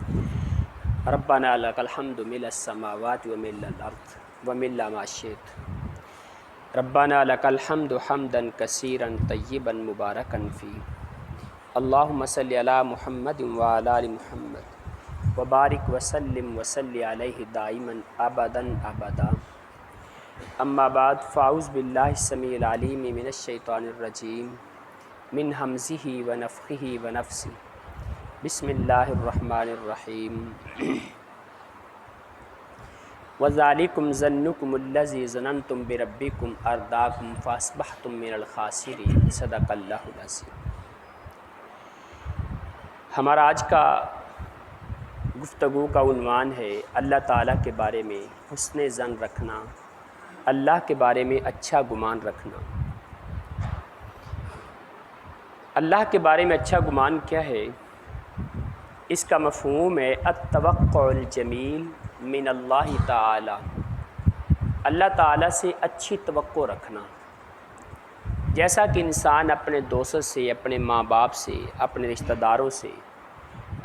ربنا لک الحمد ملء السماوات وملء الارض وملء ما شئت ربنا لک الحمد حمدا کثیرا طیبا مبارکا فیہ اللہم صلی علی محمد وعلی آل محمد وبارک وسلم وصلی علیہ دائما ابدا ابدا اما بعد فاعوذ باللہ السمیع العلیم من الشیطان الرجیم من ہمزہ ونفخہ ونفثہ بسم اللہ الرحمن الرحیم وذالکم ظنکم الذی ظننتم بربکم ارداکم فاصبحتم من الخاسرین صدق اللہ العظیم۔ ہمارا آج کا گفتگو کا عنوان ہے اللہ تعالیٰ کے بارے میں حسن ظن رکھنا، اللہ کے بارے میں اچھا گمان رکھنا۔ اللہ کے بارے میں اچھا گمان کیا ہے؟ اس کا مفہوم ہے التوقع الجمیل من اللہ تعالی، اللہ تعالیٰ سے اچھی توقع رکھنا۔ جیسا کہ انسان اپنے دوستوں سے، اپنے ماں باپ سے، اپنے رشتہ داروں سے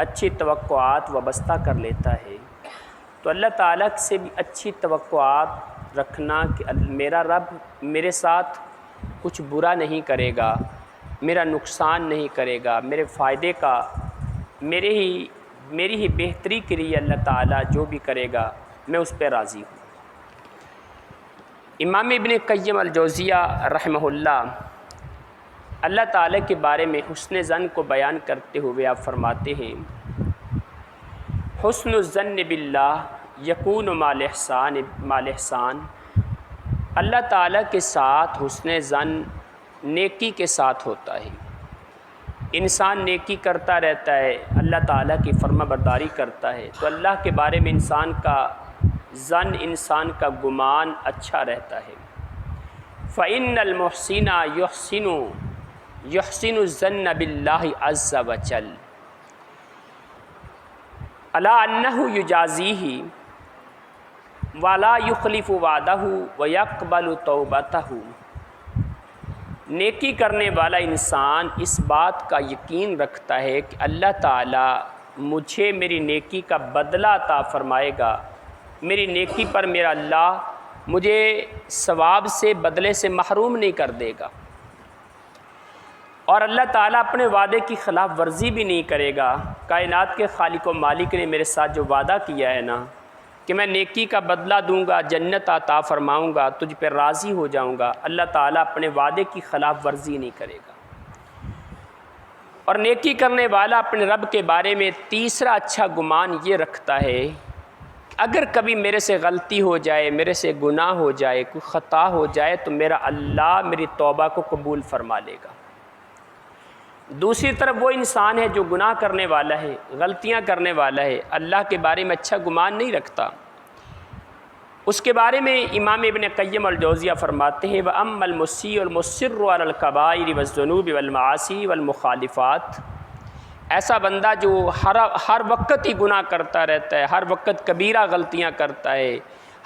اچھی توقعات وابستہ کر لیتا ہے، تو اللہ تعالیٰ سے بھی اچھی توقعات رکھنا کہ میرا رب میرے ساتھ کچھ برا نہیں کرے گا، میرا نقصان نہیں کرے گا، میرے فائدے کا، میری ہی بہتری کے لیے اللہ تعالیٰ جو بھی کرے گا میں اس پہ راضی ہوں۔ امام ابن قیم الجوزیہ رحمہ اللہ تعالیٰ کے بارے میں حسن ظن کو بیان کرتے ہوئے آپ فرماتے ہیں، حسن الظن باللہ یکون مع الاحسان، اللہ تعالیٰ کے ساتھ حسن ظن نیکی کے ساتھ ہوتا ہے۔ انسان نیکی کرتا رہتا ہے، اللہ تعالیٰ کی فرما برداری کرتا ہے، تو اللہ کے بارے میں انسان کا ظن، انسان کا گمان اچھا رہتا ہے۔ فَإِنَّ الْمُحْسِنَ يُحْسِنُ الظَّنَّ بِاللَّهِ عَزَّ وَجَلَّ عَلَىٰ أَنَّهُ يُجَازِيهِ وَلَا يُخْلِفُ وَعْدَهُ وَيَقْبَلُ تَوْبَتَهُ۔ نیکی کرنے والا انسان اس بات کا یقین رکھتا ہے کہ اللہ تعالیٰ مجھے میری نیکی کا بدلہ عطا فرمائے گا، میری نیکی پر میرا اللہ مجھے ثواب سے، بدلے سے محروم نہیں کر دے گا، اور اللہ تعالیٰ اپنے وعدے کی خلاف ورزی بھی نہیں کرے گا۔ کائنات کے خالق و مالک نے میرے ساتھ جو وعدہ کیا ہے نا کہ میں نیکی کا بدلہ دوں گا، جنت عطا فرماؤں گا، تجھ پہ راضی ہو جاؤں گا، اللہ تعالیٰ اپنے وعدے کی خلاف ورزی نہیں کرے گا۔ اور نیکی کرنے والا اپنے رب کے بارے میں تیسرا اچھا گمان یہ رکھتا ہے کہ اگر کبھی میرے سے غلطی ہو جائے، میرے سے گناہ ہو جائے، کوئی خطا ہو جائے، تو میرا اللہ میری توبہ کو قبول فرما لے گا۔ دوسری طرف وہ انسان ہے جو گناہ کرنے والا ہے، غلطیاں کرنے والا ہے، اللہ کے بارے میں اچھا گمان نہیں رکھتا، اس کے بارے میں امام ابن قیم الجوزیہ فرماتے ہیں وَأَمَّا الْمُسِيءُ الْمُصِرُّ عَلَى الْكَبَائِرِ وَالذُّنُوبِ وَالْمَعَاصِي وَالْمُخَالِفَاتِ، ایسا بندہ جو ہر وقت ہی گناہ کرتا رہتا ہے، ہر وقت کبیرہ غلطیاں کرتا ہے،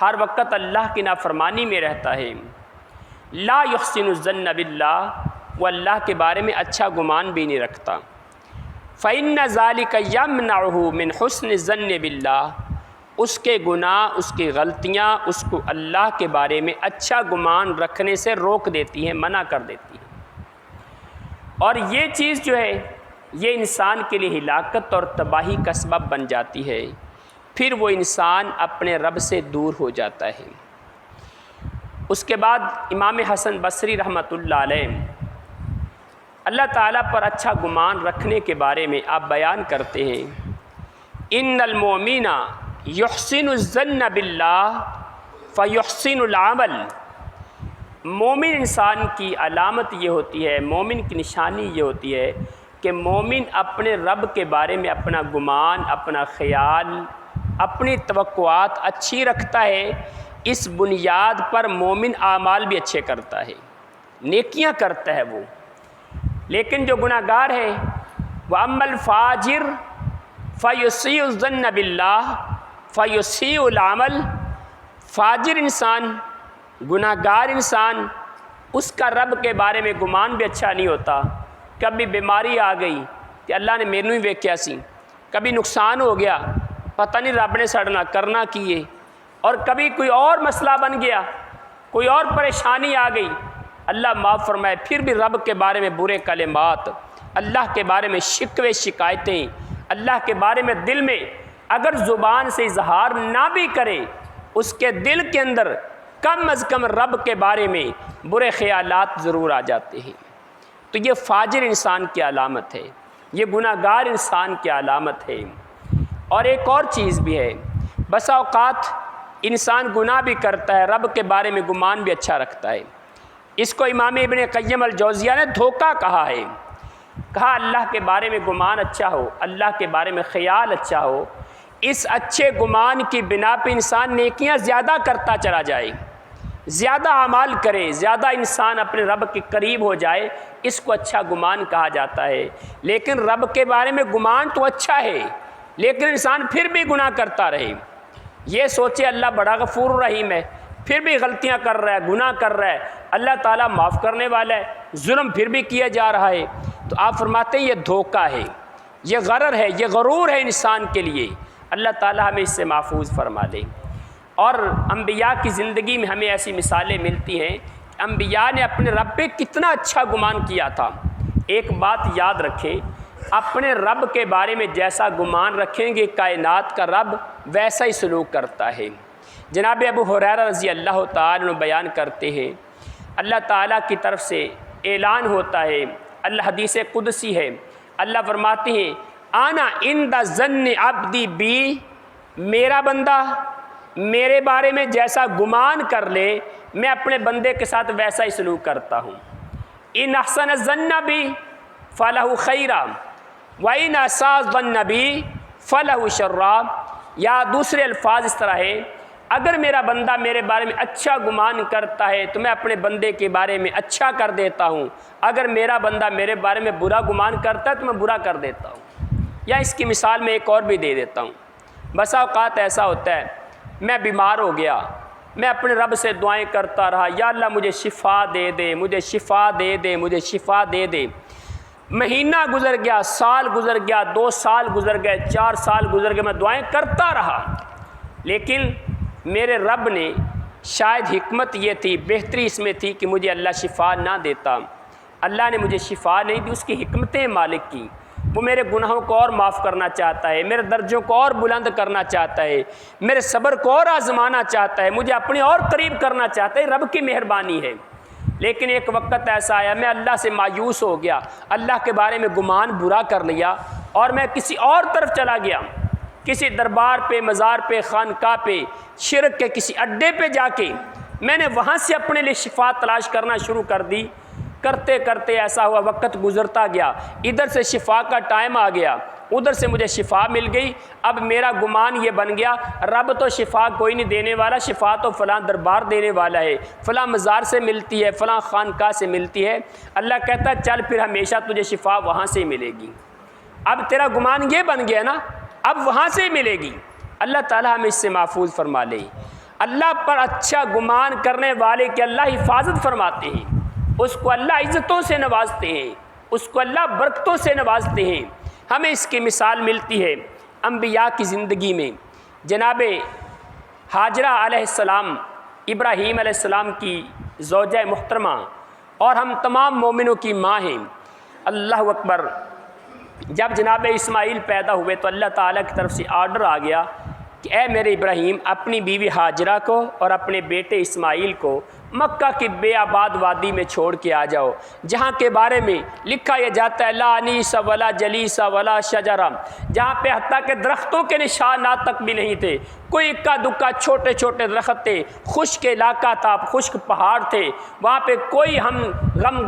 ہر وقت اللہ کی نافرمانی میں رہتا ہے، لا يحسن الظن باللہ، وہ اللہ کے بارے میں اچھا گمان بھی نہیں رکھتا۔ فَإِنَّ ذَلِكَ يَمْنَعُهُ مِنْ حُسْنِ الظَّنِّ بِاللَّهِ، اس کے گناہ، اس کی غلطیاں اس کو اللہ کے بارے میں اچھا گمان رکھنے سے روک دیتی ہیں، منع کر دیتی ہیں، اور یہ چیز جو ہے یہ انسان کے لیے ہلاکت اور تباہی کا سبب بن جاتی ہے، پھر وہ انسان اپنے رب سے دور ہو جاتا ہے۔ اس کے بعد امام حسن بصری رحمۃ اللہ علیہ اللہ تعالیٰ پر اچھا گمان رکھنے کے بارے میں آپ بیان کرتے ہیں، ان المؤمن یحسن الظن باللہ فیحسن العمل، مومن انسان کی علامت یہ ہوتی ہے، مومن کی نشانی یہ ہوتی ہے کہ مومن اپنے رب کے بارے میں اپنا گمان، اپنا خیال، اپنی توقعات اچھی رکھتا ہے، اس بنیاد پر مومن اعمال بھی اچھے کرتا ہے، نیکیاں کرتا ہے وہ۔ لیکن جو گناہ گار ہے وَأَمَّا الْفَاجِرُ فَيُسِيءُ الظَّنَّ بِاللَّهِ فَيُسِيءُ الْعَمَلَ، فاجر انسان، گناہ گار انسان، اس کا رب کے بارے میں گمان بھی اچھا نہیں ہوتا۔ کبھی بیماری آ گئی کہ اللہ نے مینوں ہی ویکھیا سی، کبھی نقصان ہو گیا، پتہ نہیں رب نے سڑنا کرنا کیے، اور کبھی کوئی اور مسئلہ بن گیا، کوئی اور پریشانی آ گئی، اللہ معاف فرمائے، پھر بھی رب کے بارے میں برے کلمات، اللہ کے بارے میں شکوے شکایتیں، اللہ کے بارے میں دل میں اگر زبان سے اظہار نہ بھی کرے، اس کے دل کے اندر کم از کم رب کے بارے میں برے خیالات ضرور آ جاتے ہیں۔ تو یہ فاجر انسان کی علامت ہے، یہ گناہ گار انسان کی علامت ہے۔ اور ایک اور چیز بھی ہے، بسا اوقات انسان گناہ بھی کرتا ہے، رب کے بارے میں گمان بھی اچھا رکھتا ہے۔ اس کو امام ابن قیم الجوزیہ نے دھوکہ کہا ہے، کہا اللہ کے بارے میں گمان اچھا ہو، اللہ کے بارے میں خیال اچھا ہو، اس اچھے گمان کی بنا پہ انسان نیکیاں زیادہ کرتا چلا جائے، زیادہ اعمال کرے، زیادہ انسان اپنے رب کے قریب ہو جائے، اس کو اچھا گمان کہا جاتا ہے۔ لیکن رب کے بارے میں گمان تو اچھا ہے، لیکن انسان پھر بھی گناہ کرتا رہے، یہ سوچے اللہ بڑا غفور رحیم ہے، پھر بھی غلطیاں کر رہا ہے، گناہ کر رہا ہے، اللہ تعالیٰ معاف کرنے والا ہے، ظلم پھر بھی کیا جا رہا ہے، تو آپ فرماتے ہیں یہ دھوکہ ہے، یہ غرر ہے، یہ غرور ہے انسان کے لیے۔ اللہ تعالیٰ ہمیں اس سے محفوظ فرما دے۔ اور انبیاء کی زندگی میں ہمیں ایسی مثالیں ملتی ہیں کہ انبیاء نے اپنے رب پہ کتنا اچھا گمان کیا تھا۔ ایک بات یاد رکھیں، اپنے رب کے بارے میں جیسا گمان رکھیں گے کائنات کا رب ویسا ہی سلوک کرتا ہے۔ جناب ابو ہریرہ رضی اللہ تعالیٰ عنہ بیان کرتے ہیں، اللہ تعالیٰ کی طرف سے اعلان ہوتا ہے، اللہ حدیث قدسی ہے، اللہ فرماتے ہیں آنا عند ظن عبدی بی، میرا بندہ میرے بارے میں جیسا گمان کر لے میں اپنے بندے کے ساتھ ویسا ہی سلوک کرتا ہوں۔ ان احسن الظن بی فلہ خیرا وان اساء الظن بی فلہ شرا، یا دوسرے الفاظ اس طرح ہے، اگر میرا بندہ میرے بارے میں اچھا گمان کرتا ہے تو میں اپنے بندے کے بارے میں اچھا کر دیتا ہوں، اگر میرا بندہ میرے بارے میں برا گمان کرتا ہے تو میں برا کر دیتا ہوں۔ یا اس کی مثال میں ایک اور بھی دے دیتا ہوں، بسا اوقات ایسا ہوتا ہے میں بیمار ہو گیا، میں اپنے رب سے دعائیں کرتا رہا، یا اللہ مجھے شفا دے دے، مجھے شفا دے دے، مجھے شفا دے دے، مہینہ گزر گیا، سال گزر گیا، 2 سال گزر گئے، 4 سال گزر گئے، میں دعائیں کرتا رہا، لیکن میرے رب نے شاید حکمت یہ تھی، بہتری اس میں تھی کہ مجھے اللہ شفا نہ دیتا، اللہ نے مجھے شفا نہیں دی، اس کی حکمتیں مالک کی، وہ میرے گناہوں کو اور معاف کرنا چاہتا ہے، میرے درجوں کو اور بلند کرنا چاہتا ہے، میرے صبر کو اور آزمانا چاہتا ہے، مجھے اپنے اور قریب کرنا چاہتا ہے، رب کی مہربانی ہے۔ لیکن ایک وقت ایسا آیا میں اللہ سے مایوس ہو گیا، اللہ کے بارے میں گمان برا کر لیا، اور میں کسی اور طرف چلا گیا، کسی دربار پہ، مزار پہ، خانقاہ پہ، شرک کے کسی اڈے پہ جا کے میں نے وہاں سے اپنے لیے شفا تلاش کرنا شروع کر دی۔ کرتے کرتے ایسا ہوا، وقت گزرتا گیا، ادھر سے شفا کا ٹائم آ گیا، ادھر سے مجھے شفا مل گئی، اب میرا گمان یہ بن گیا رب تو شفا کوئی نہیں دینے والا، شفا تو فلاں دربار دینے والا ہے، فلاں مزار سے ملتی ہے، فلاں خانقاہ سے ملتی ہے۔ اللہ کہتا ہے چل پھر ہمیشہ تجھے شفا وہاں سے ملے گی، اب تیرا گمان یہ بن گیا نا، اب وہاں سے ملے گی۔ اللہ تعالیٰ ہمیں اس سے محفوظ فرما لے۔ اللہ پر اچھا گمان کرنے والے کی اللہ حفاظت فرماتے ہیں، اس کو اللہ عزتوں سے نوازتے ہیں، اس کو اللہ برکتوں سے نوازتے ہیں۔ ہمیں اس کی مثال ملتی ہے انبیاء کی زندگی میں، جناب ہاجرہ علیہ السلام، ابراہیم علیہ السلام کی زوجہ محترمہ، اور ہم تمام مومنوں کی ماں ہیں۔ اللہ اکبر، جب جناب اسماعیل پیدا ہوئے تو اللہ تعالیٰ کی طرف سے آرڈر آ گیا کہ اے میرے ابراہیم اپنی بیوی ہاجرہ کو اور اپنے بیٹے اسماعیل کو مکہ کی بے آباد وادی میں چھوڑ کے آ جاؤ، جہاں کے بارے میں لکھا یہ جاتا ہے لا انیس ولا جلیس ولا شجرہ، جہاں پہ حتیٰ کہ درختوں کے نشانات تک بھی نہیں تھے، کوئی اکا دکا چھوٹے چھوٹے درخت تھے، خشک علاقہ تھا، خشک پہاڑ تھے، وہاں پہ کوئی ہم غم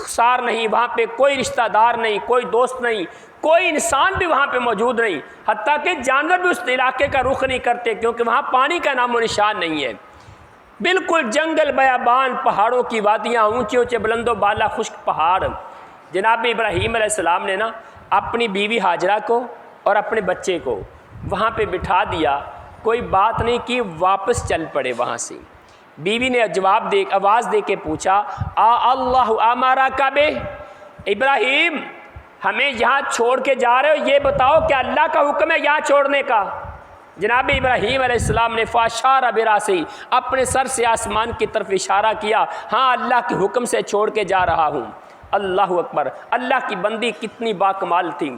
سار نہیں، وہاں پہ کوئی رشتہ دار نہیں، کوئی دوست نہیں، کوئی انسان بھی وہاں پہ موجود نہیں، حتیٰ کہ جانور بھی اس علاقے کا رخ نہیں کرتے کیونکہ وہاں پانی کا نام و نشان نہیں ہے، بالکل جنگل بیابان، پہاڑوں کی وادیاں، اونچے اونچے بلند و بالا خشک پہاڑ۔ جناب ابراہیم علیہ السلام نے اپنی بیوی ہاجرہ کو اور اپنے بچے کو وہاں پہ بٹھا دیا، کوئی بات نہیں کی، واپس چل پڑے وہاں سے۔ بیوی نے آواز دے کے پوچھا آ اللہ امارا کعبے، ابراہیم ہمیں یہاں چھوڑ کے جا رہے ہو، یہ بتاؤ کہ اللہ کا حکم ہے یہاں چھوڑنے کا؟ جناب ابراہیم علیہ السلام نے فاشارہ براسی، اپنے سر سے آسمان کی طرف اشارہ کیا، ہاں اللہ کے حکم سے چھوڑ کے جا رہا ہوں۔ اللہ اکبر، اللہ کی بندی کتنی باکمال تھی۔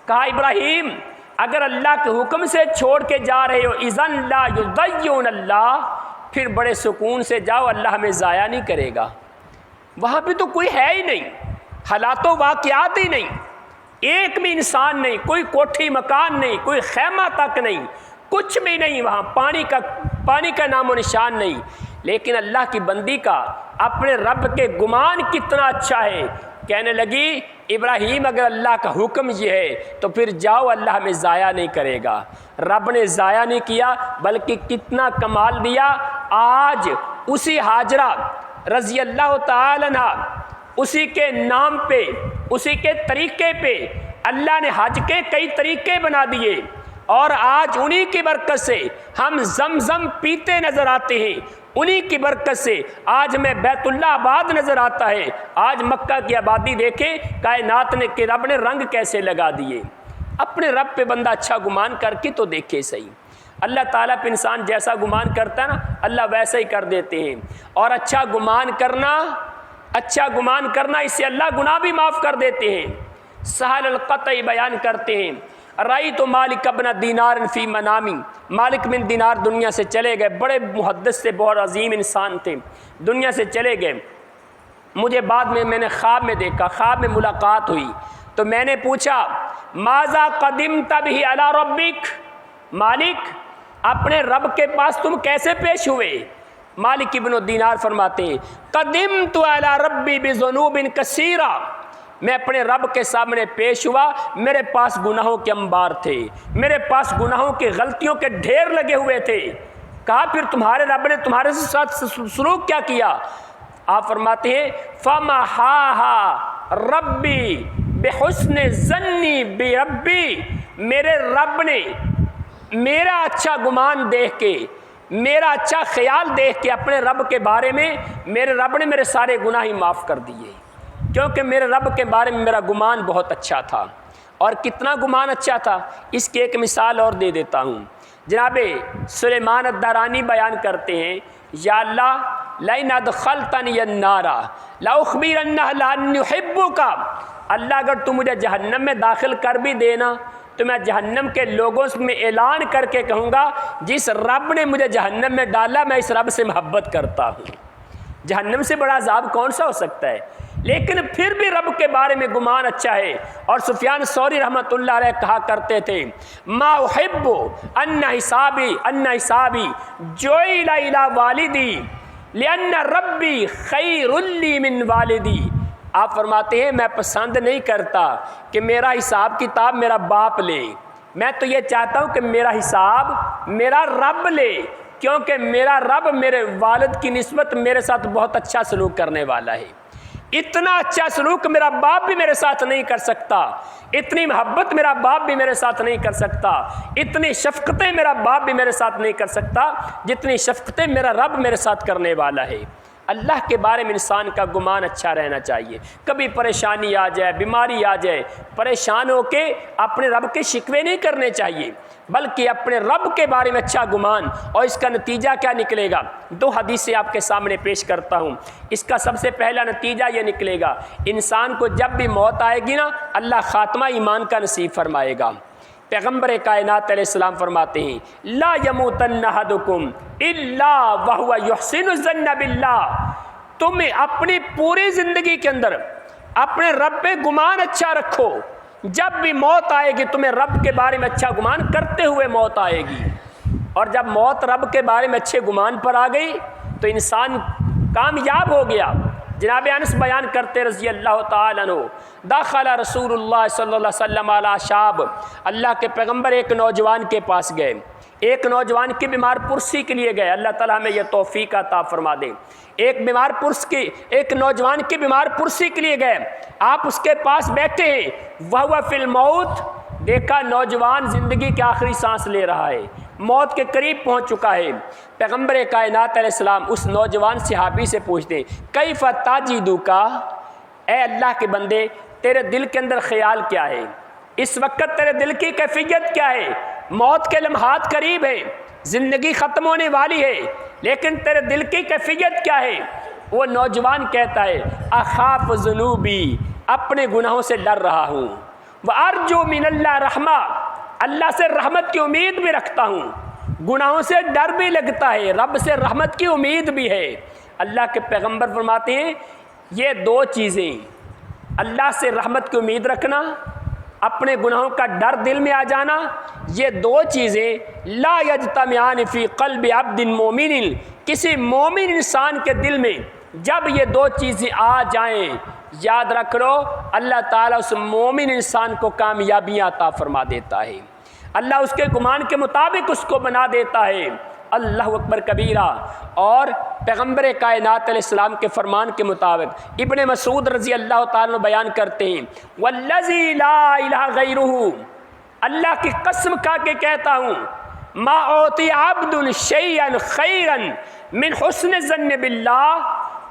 کہا ابراہیم اگر اللہ کے حکم سے چھوڑ کے جا رہے ہو اذن لا یضیعون اللہ، پھر بڑے سکون سے جاؤ، اللہ ہمیں ضائع نہیں کرے گا۔ وہاں پہ تو کوئی ہے ہی نہیں، حالات و واقعات ہی نہیں، ایک بھی انسان نہیں، کوئی کوٹھی مکان نہیں، کوئی خیمہ تک نہیں، کچھ بھی نہیں، وہاں پانی کا نام و نشان نہیں۔ لیکن اللہ کی بندی کا اپنے رب کے گمان کتنا اچھا ہے، کہنے لگی ابراہیم اگر اللہ کا حکم یہ ہے تو پھر جاؤ، اللہ ہمیں ضائع نہیں کرے گا۔ رب نے ضائع نہیں کیا، بلکہ کتنا کمال دیا۔ آج اسی ہاجرہ رضی اللہ تعالی عنہ، اسی کے نام پہ، اسی کے طریقے پہ اللہ نے حج کے کئی طریقے بنا دیے، اور آج انہی کی برکت سے ہم زمزم پیتے نظر آتے ہیں، انہی کی برکت سے آج ہمیں بیت اللہ آباد نظر آتا ہے۔ آج مکہ کی آبادی دیکھیں، کائنات نے کہ رب نے رنگ کیسے لگا دیے۔ اپنے رب پہ بندہ اچھا گمان کر کے تو دیکھے صحیح، اللہ تعالیٰ پہ انسان جیسا گمان کرتا ہے نا، اللہ ویسا ہی کر دیتے ہیں۔ اور اچھا گمان کرنا اس سے اللہ گناہ بھی معاف کر دیتے ہیں۔ سہل القطعی بیان کرتے ہیں، رأیت مالک ابن دینار فی منامی، مالک بن دینار دنیا سے چلے گئے، بڑے محدث سے بہت عظیم انسان تھے، دنیا سے چلے گئے۔ مجھے بعد میں نے خواب میں دیکھا، خواب میں ملاقات ہوئی، تو میں نے پوچھا ماذا قدمت بہ علی ربک، مالک اپنے رب کے پاس تم کیسے پیش ہوئے؟ مالک ابن دینار فرماتے ہیں قدمت علی ربی بذنوب کثیرہ، میں اپنے رب کے سامنے پیش ہوا، میرے پاس گناہوں کے انبار تھے، میرے پاس گناہوں کی غلطیوں کے ڈھیر لگے ہوئے تھے۔ کہا پھر تمہارے رب نے تمہارے ساتھ سلوک کیا کیا؟ آپ فرماتے ہیں فَمَحَاهَا رَبِّي بِحُسْنِ ظَنِّي بِرَبِّي، میرے رب نے میرا اچھا گمان دیکھ کے، میرا اچھا خیال دیکھ کے اپنے رب کے بارے میں، میرے رب نے میرے سارے گناہ ہی معاف کر دیے، کیونکہ میرے رب کے بارے میں میرا گمان بہت اچھا تھا۔ اور کتنا گمان اچھا تھا، اس کی ایک مثال اور دے دیتا ہوں۔ جناب سلیمان الدارانی بیان کرتے ہیں یا اللہ لئن ادخلتنی النار لاخبرن اہلھا انی احبک، اللہ اگر تم مجھے جہنم میں داخل کر بھی دینا تو میں جہنم کے لوگوں میں اعلان کر کے کہوں گا جس رب نے مجھے جہنم میں ڈالا میں اس رب سے محبت کرتا ہوں۔ جہنم سے بڑا عذاب کون سا ہو سکتا ہے؟ لیکن پھر بھی رب کے بارے میں گمان اچھا ہے۔ اور سفیان ثوری رحمۃ اللہ علیہ کہا کرتے تھے ما احب ان حسابی جعل الی والدی لان ربی خیر لی من والدی، آپ فرماتے ہیں میں پسند نہیں کرتا کہ میرا حساب کتاب میرا باپ لے، میں تو یہ چاہتا ہوں کہ میرا حساب میرا رب لے، کیونکہ میرا رب میرے والد کی نسبت میرے ساتھ بہت اچھا سلوک کرنے والا ہے۔ اتنا اچھا سلوک میرا باپ بھی میرے ساتھ نہیں کر سکتا، اتنی محبت میرا باپ بھی میرے ساتھ نہیں کر سکتا، اتنی شفقتیں میرا باپ بھی میرے ساتھ نہیں کر سکتا جتنی شفقتیں میرا رب میرے ساتھ کرنے والا ہے۔ اللہ کے بارے میں انسان کا گمان اچھا رہنا چاہیے۔ کبھی پریشانی آ جائے، بیماری آ جائے، پریشان ہو کے اپنے رب کے شکوے نہیں کرنے چاہیے، بلکہ اپنے رب کے بارے میں اچھا گمان۔ اور اس کا نتیجہ کیا نکلے گا؟ دو حدیثیں آپ کے سامنے پیش کرتا ہوں۔ اس کا سب سے پہلا نتیجہ یہ نکلے گا، انسان کو جب بھی موت آئے گی نا، اللہ خاتمہ ایمان کا نصیب فرمائے گا۔ پیغمبر کائنات علیہ السلام فرماتے ہیں لا یموتن احدکم الا وہو یحسن الظن باللہ، تم اپنی پوری زندگی کے اندر اپنے رب پہ گمان اچھا رکھو، جب بھی موت آئے گی تمہیں رب کے بارے میں اچھا گمان کرتے ہوئے موت آئے گی۔ اور جب موت رب کے بارے میں اچھے گمان پر آ گئی تو انسان کامیاب ہو گیا۔ جناب انس بیان کرتے رضی اللہ تعالیٰ عنہ داخل رسول اللہ صلی اللہ علیہ وسلم علی شاب، اللہ کے پیغمبر ایک نوجوان کے پاس گئے، ایک نوجوان کی بیمار پرسی کے لیے گئے، اللہ تعالیٰ ہمیں یہ توفیق عطا فرما دے۔ ایک نوجوان کی بیمار پرسی کے لیے گئے، آپ اس کے پاس بیٹھے ہیں، وہو فی الموت، دیکھا نوجوان زندگی کے آخری سانس لے رہا ہے، موت کے قریب پہنچ چکا ہے۔ پیغمبر کائنات علیہ السلام اس نوجوان صحابی سے پوچھتے کیف تجدک، اے اللہ کے بندے تیرے دل کے اندر خیال کیا ہے، اس وقت تیرے دل کی کیفیت کیا ہے؟ موت کے لمحات قریب ہیں، زندگی ختم ہونے والی ہے، لیکن تیرے دل کی کیفیت کیا ہے؟ وہ نوجوان کہتا ہے اخاف ذنوبی، اپنے گناہوں سے ڈر رہا ہوں، وارجو من اللہ رحمہ، اللہ سے رحمت کی امید بھی رکھتا ہوں، گناہوں سے ڈر بھی لگتا ہے، رب سے رحمت کی امید بھی ہے۔ اللہ کے پیغمبر فرماتے ہیں یہ دو چیزیں، اللہ سے رحمت کی امید رکھنا، اپنے گناہوں کا ڈر دل میں آ جانا، یہ دو چیزیں لا یجتمعان فی قلب عبد مومن، کسی مومن انسان کے دل میں جب یہ دو چیزیں آ جائیں، یاد رکھ لو اللہ تعالیٰ اس مومن انسان کو کامیابیاں عطا فرما دیتا ہے، اللہ اس کے گمان کے مطابق اس کو بنا دیتا ہے۔ اللہ اکبر کبیرہ۔ اور پیغمبر کائنات علیہ السلام کے فرمان کے مطابق ابن مسعود رضی اللہ تعالیٰ عنہ بیان کرتے ہیں والذی لا الہ غیرہ، اللہ کی قسم کھا کے کہتا ہوں ما اوتی عبد شیئا خیرا من حسن الظن باللہ،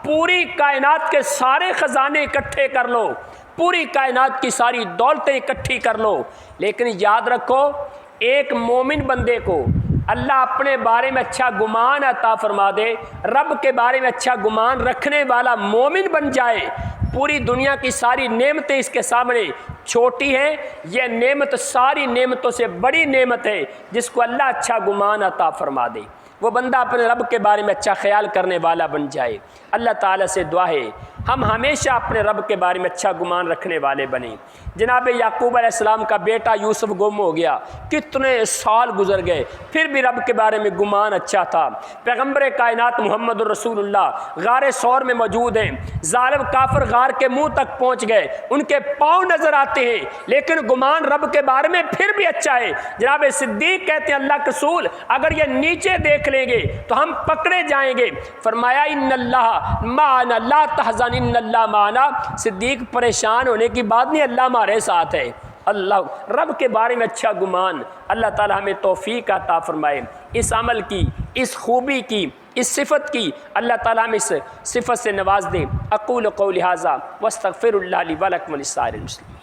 پوری کائنات کے سارے خزانے اکٹھے کر لو، پوری کائنات کی ساری دولتیں اکٹھی کر لو، لیکن یاد رکھو ایک مومن بندے کو اللہ اپنے بارے میں اچھا گمان عطا فرما دے، رب کے بارے میں اچھا گمان رکھنے والا مومن بن جائے، پوری دنیا کی ساری نعمتیں اس کے سامنے چھوٹی ہیں، یہ نعمت ساری نعمتوں سے بڑی نعمت ہے جس کو اللہ اچھا گمان عطا فرما دے، وہ بندہ اپنے رب کے بارے میں اچھا خیال کرنے والا بن جائے۔ اللہ تعالیٰ سے دعا ہے ہم ہمیشہ اپنے رب کے بارے میں اچھا گمان رکھنے والے بنیں۔ جناب یعقوب علیہ السلام کا بیٹا یوسف گم ہو گیا، کتنے سال گزر گئے، پھر بھی رب کے بارے میں گمان اچھا تھا۔ پیغمبر کائنات محمد الرسول اللہ غار ثور میں موجود ہیں، ظالم کافر غار کے منہ تک پہنچ گئے، ان کے پاؤں نظر آتے ہیں لیکن گمان رب کے بارے میں پھر بھی اچھا ہے۔ جناب صدیق کہتے ہیں اللہ کے رسول اگر یہ نیچے دیکھ لیں گے تو ہم پکڑے جائیں گے، فرمایا ان اللہ معنا لا تحزن ان اللہ معنا، صدیق پریشان ہونے کی بات نہیں، اللہ ہمارے ساتھ ہے۔ اللہ رب کے بارے میں اچھا گمان، اللہ تعالی ہمیں توفیق عطا فرمائے، اس عمل کی، اس خوبی کی، اس صفت کی اللہ تعالی ہمیں اس صفت سے نواز دیں۔ اقول قولی ھذا واستغفر اللہ لی ولکم ولسائر المسلمین۔